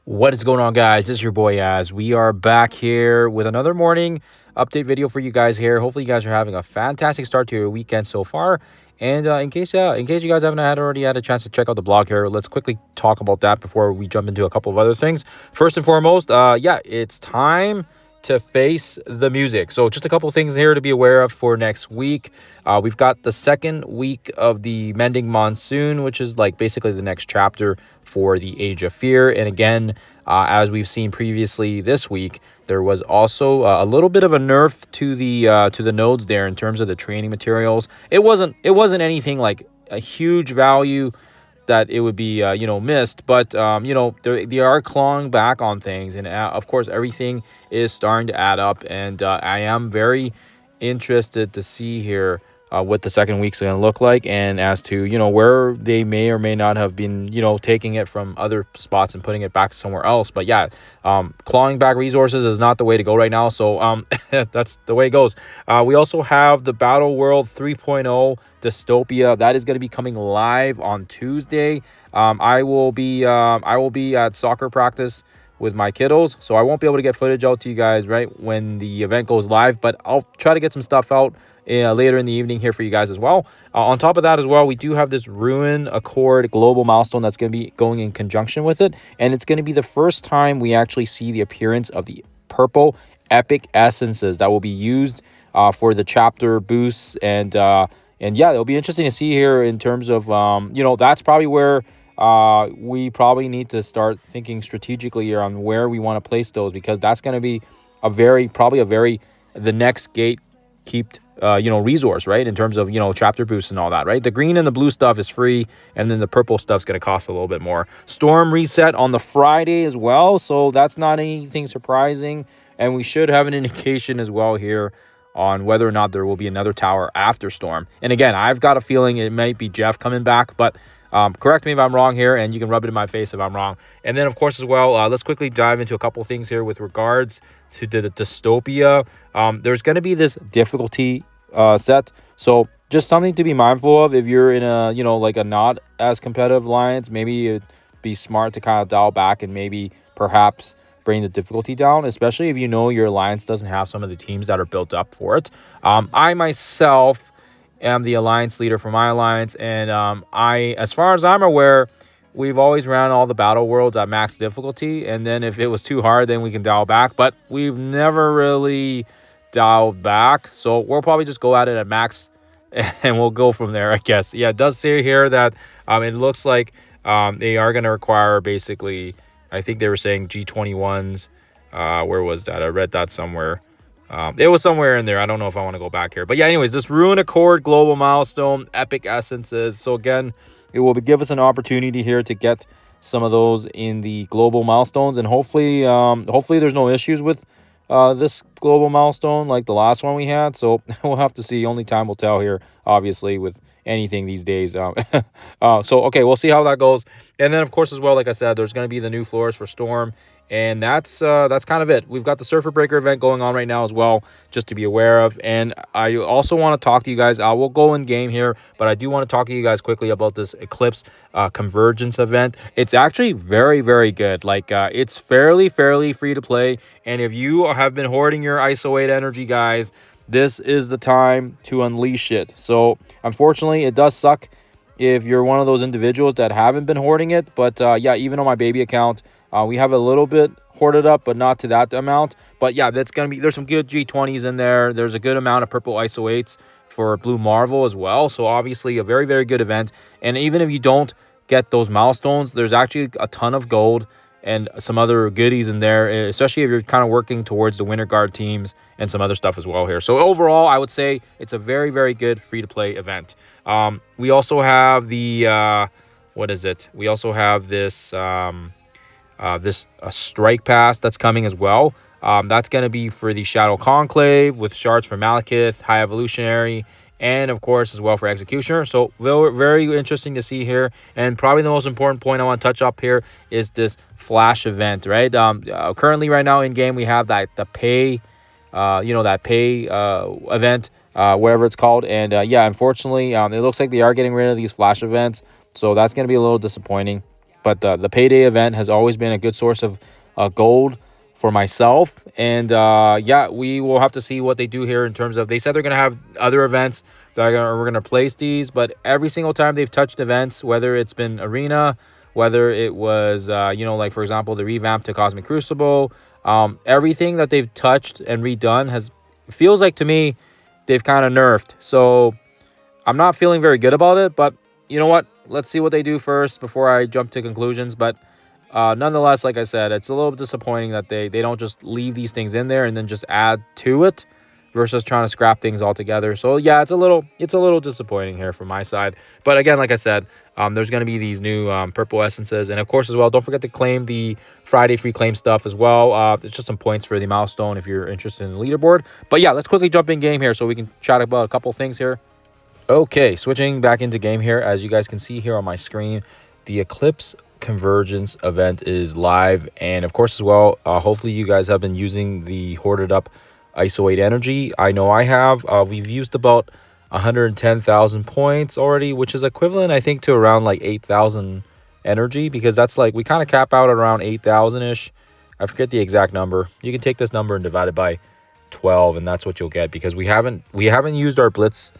What is going on, guys? This is your boy Az. We are back here with another morning update video for you guys here. Hopefully you guys are having a fantastic start to your weekend so far. And in case you guys haven't already had a chance to check out the blog here, let's quickly talk about that before we jump into a couple of other things. First and foremost, it's time to face the music. So just a couple of things here to be aware of for next week. We've got the second week of the Mending Monsoon, which is like basically the next chapter for the Age of Fear. And again, as we've seen previously this week, there was also a little bit of a nerf to the nodes there in terms of the training materials. It wasn't anything like a huge value that it would be missed, but they are clawing back on things, and of course everything is starting to add up, and I am very interested to see here what the second week's going to look like, and as to where they may or may not have been taking it from other spots and putting it back somewhere else. But yeah, clawing back resources is not the way to go right now, so that's the way it goes. We also have the Battle World 3.0 Dystopia that is going to be coming live on Tuesday. I will be at soccer practice with my kiddos, so I won't be able to get footage out to you guys right when the event goes live, but I'll try to get some stuff out later in the evening here for you guys as well. On top of that as well, we do have this Ruin Accord global milestone that's going to be going in conjunction with it, and it's going to be the first time we actually see the appearance of the purple epic essences that will be used for the chapter boosts, and yeah, it'll be interesting to see here in terms of that's probably where we probably need to start thinking strategically here on where we want to place those, because that's going to be the next gate kept resource, right, in terms of chapter boosts and all that, right? The green and the blue stuff is free, and then the purple stuff's going to cost a little bit more. Storm reset on the Friday as well, so that's not anything surprising, and we should have an indication as well here on whether or not there will be another tower after Storm. And again, I've got a feeling it might be Jeff coming back, but correct me if I'm wrong here, and you can rub it in my face if I'm wrong. And then, of course, as well, let's quickly dive into a couple things here with regards to the Dystopia. There's going to be this difficulty set, so just something to be mindful of if you're in a like a not as competitive alliance. Maybe it'd be smart to kind of dial back and maybe perhaps bring the difficulty down, especially if your alliance doesn't have some of the teams that are built up for it. I myself am the alliance leader for my alliance, and as far as I'm aware, we've always ran all the battle worlds at max difficulty, and then if it was too hard, then we can dial back, but we've never really dialed back, so we'll probably just go at it at max and we'll go from there, I guess. Yeah, it does say here that it looks like they are going to require, basically, I think they were saying G21s. Where was that? I read that somewhere. It was somewhere in there. I don't know if I want to go back here. But yeah, anyways, this Ruin Accord global milestone, epic essences. So again, it will give us an opportunity here to get some of those in the global milestones. And hopefully there's no issues with this global milestone like the last one we had. So we'll have to see. Only time will tell here, obviously, with anything these days. So okay, we'll see how that goes. And then, of course, as well, like I said, there's going to be the new floors for Storm, and that's kind of it. We've got the Surfer Breaker event going on right now as well, just to be aware of. And I also want to talk to you guys. I will go in game here, but I do want to talk to you guys quickly about this Eclipse convergence event. It's actually very, very good. Like it's fairly free to play, and if you have been hoarding your ISO 8 energy, guys, this is the time to unleash it. So unfortunately, it does suck if you're one of those individuals that haven't been hoarding it. But yeah, even on my baby account, we have a little bit hoarded up, but not to that amount. But yeah, there's some good G20s in there. There's a good amount of purple ISO 8s for Blue Marvel as well. So obviously a very, very good event. And even if you don't get those milestones, there's actually a ton of gold and some other goodies in there, especially if you're kind of working towards the Winter Guard teams and some other stuff as well here. So overall, I would say it's a very, very good free-to-play event. We also have the what is it? We also have this this strike pass that's coming as well. That's going to be for the Shadow Conclave with shards for Malekith, High Evolutionary, and of course as well for Executioner. So very, very interesting to see here. And probably the most important point I want to touch up here is this flash event, right? Currently right now in game we have the pay event, whatever it's called. And yeah, unfortunately, it looks like they are getting rid of these flash events, so that's going to be a little disappointing. but the payday event has always been a good source of gold for myself. And yeah, we will have to see what they do here in terms of, they said they're going to have other events that we're going to place these, but every single time they've touched events, whether it's been arena, whether it was like for example the revamp to Cosmic Crucible, everything that they've touched and redone feels like to me they've kind of nerfed. So I'm not feeling very good about it, but you know what, let's see what they do first before I jump to conclusions. But nonetheless, like I said, it's a little disappointing that they don't just leave these things in there and then just add to it versus trying to scrap things altogether. So yeah, it's a little disappointing here from my side. But again, like I said, there's going to be these new purple essences, and of course as well, don't forget to claim the Friday free claim stuff as well. It's just some points for the milestone if you're interested in the leaderboard. But yeah, let's quickly jump in game here so we can chat about a couple things here. Okay, switching back into game here. As you guys can see here on my screen, the Eclipse Convergence event is live, and of course as well, hopefully you guys have been using the hoarded up ISO 8 energy. I know I have. We've used about 110,000 points already, which is equivalent I think to around like 8,000 energy, because that's like we kind of cap out at around 8,000 ish. I forget the exact number. You can take this number and divide it by 12, and that's what you'll get, because we haven't used our blitz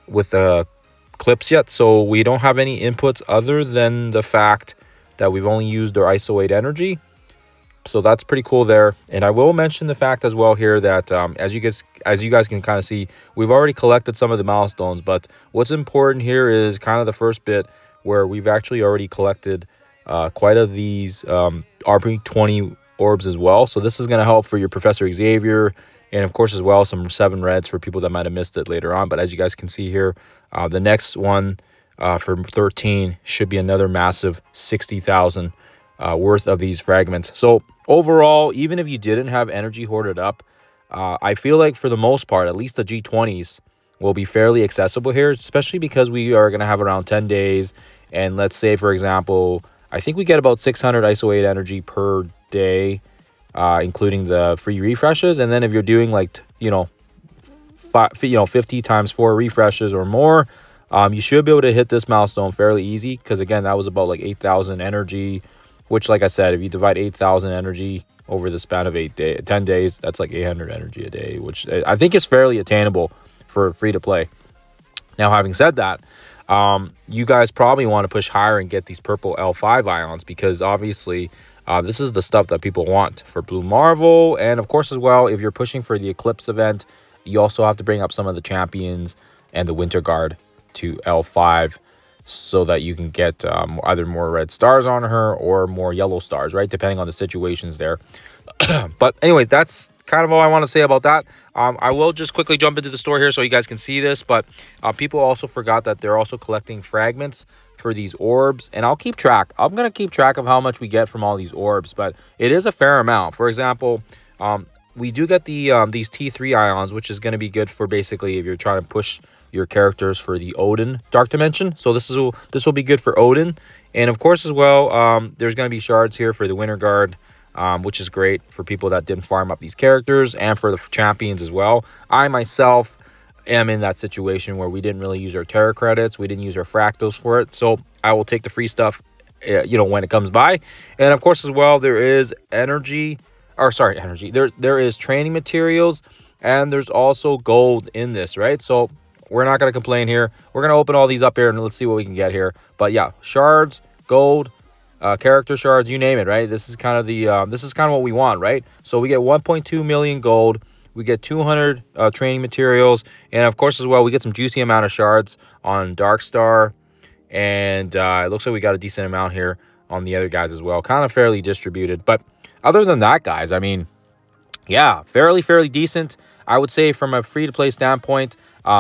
with the Eclipse yet, so we don't have any inputs other than the fact that we've only used our ISO 8 energy. So that's pretty cool there. And I will mention the fact as well here that as you guys can kind of see, we've already collected some of the milestones, but what's important here is kind of the first bit where we've actually already collected quite of these RP20 orbs as well. So this is going to help for your Professor Xavier, and of course as well some 7 reds for people that might have missed it later on. But as you guys can see here, the next one for 13 should be another massive 60,000 worth of these fragments. So overall, even if you didn't have energy hoarded up, I feel like for the most part, at least the G20s will be fairly accessible here, especially because we are going to have around 10 days. And let's say, for example, I think we get about 600 ISO 8 energy per day, including the free refreshes. And then if you're doing like 50 times 4 refreshes or more, you should be able to hit this milestone fairly easy, because again, that was about like 8,000 energy, which, like I said, if you divide 8,000 energy over the span of 10 days, that's like 800 energy a day, which I think is fairly attainable for free to play. Now, having said that, you guys probably want to push higher and get these purple L5 ions, because obviously this is the stuff that people want for Blue Marvel. And of course as well, if you're pushing for the Eclipse event, you also have to bring up some of the champions and the Winter Guard to L5, so that you can get either more red stars on her or more yellow stars, right? Depending on the situations there. But anyways, that's kind of all I want to say about that. I will just quickly jump into the store here so you guys can see this, but people also forgot that they're also collecting fragments for these orbs, and I'll keep track. I'm going to keep track of how much we get from all these orbs, but it is a fair amount. For example, we do get the these T3 ions, which is going to be good for basically if you're trying to push your characters for the Odin Dark Dimension. So this will be good for Odin. And of course as well, there's going to be shards here for the Winter Guard, which is great for people that didn't farm up these characters, and for the champions as well. I myself am in that situation where we didn't really use our Terra credits, we didn't use our fractals for it, so I will take the free stuff when it comes by. And of course as well, there is there is training materials, and there's also gold in this, right? So we're not going to complain here. We're going to open all these up here and let's see what we can get here. But yeah, shards, gold, character shards, you name it, right? This is kind of what we want, right? So we get 1.2 million gold. We get 200 training materials. And of course as well, we get some juicy amount of shards on Dark Star. And it looks like we got a decent amount here on the other guys as well. Kind of fairly distributed. But other than that, guys, I mean, yeah, fairly decent. I would say from a free-to-play standpoint,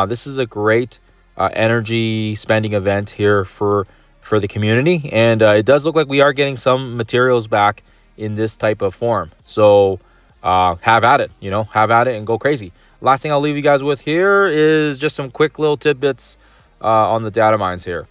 this is a great energy spending event here for the community, and it does look like we are getting some materials back in this type of form. So have at it, have at it and go crazy. Last thing I'll leave you guys with here is just some quick little tidbits on the data mines here.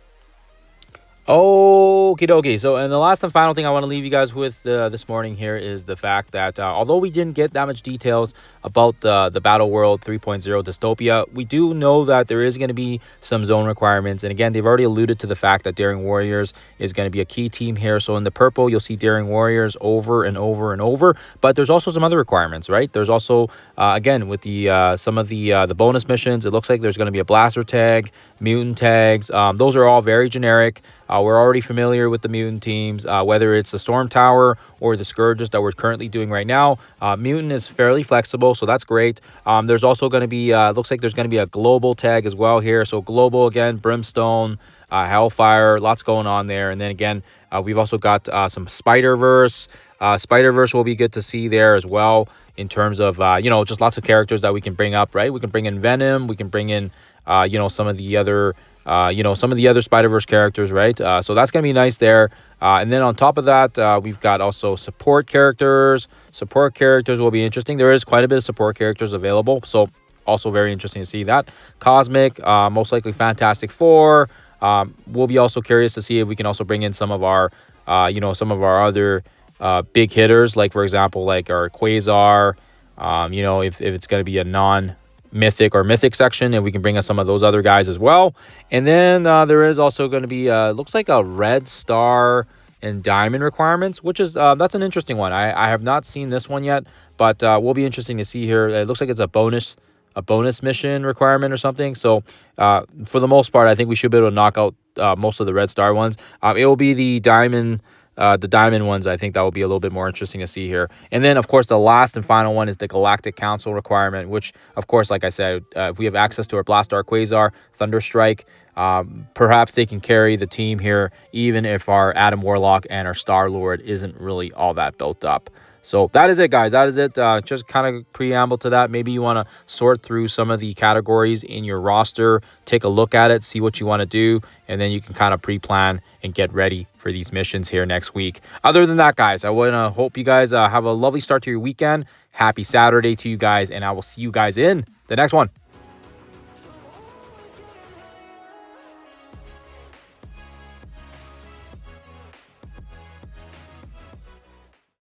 Okie dokie. So, and the last and final thing I want to leave you guys with this morning here is the fact that although we didn't get that much details about the Battle World 3.0 dystopia, we do know that there is going to be some zone requirements. And again, they've already alluded to the fact that Daring Warriors is going to be a key team here. So in the purple, you'll see Daring Warriors over and over and over. But there's also some other requirements, right? There's also, again, with the some of the bonus missions, it looks like there's going to be a blaster tag, mutant tags. Those are all very generic. We're already familiar with the mutant teams, whether it's the Storm Tower or the Scourges that we're currently doing right now. Mutant is fairly flexible, so that's great. There's also going to be, looks like there's going to be a global tag as well here. So global again, Brimstone, Hellfire, lots going on there. And then again, we've also got some Spider-Verse. Spider-Verse will be good to see there as well in terms of, just lots of characters that we can bring up, right? We can bring in Venom. We can bring in, some of the other... some of the other Spider-Verse characters, right? So that's going to be nice there. And then on top of that, we've got also support characters. Support characters will be interesting. There is quite a bit of support characters available. So also very interesting to see that. Cosmic, most likely Fantastic Four. We'll be also curious to see if we can also bring in some of our, some of our other big hitters. Like, for example, like our Quasar, if it's going to be a non-mythic or mythic section, and we can bring us some of those other guys as well. And then there is also going to be looks like a red star and diamond requirements, which is that's an interesting one. I have not seen this one yet, but will be interesting to see here. It looks like it's a bonus mission requirement or something. So for the most part, I think we should be able to knock out most of the red star ones. It will be the diamond ones. I think that will be a little bit more interesting to see here. And then, of course, the last and final one is the Galactic Council requirement, which, of course, like I said, if we have access to our Blastar Quasar, Thunderstrike, perhaps they can carry the team here, even if our Adam Warlock and our Star-Lord isn't really all that built up. So that is it, guys. That is it. Just kind of preamble to that. Maybe you want to sort through some of the categories in your roster, take a look at it, see what you want to do, and then you can kind of pre-plan and get ready for these missions here next week. Other than that, guys, I want to hope you guys have a lovely start to your weekend. Happy Saturday to you guys, and I will see you guys in the next one.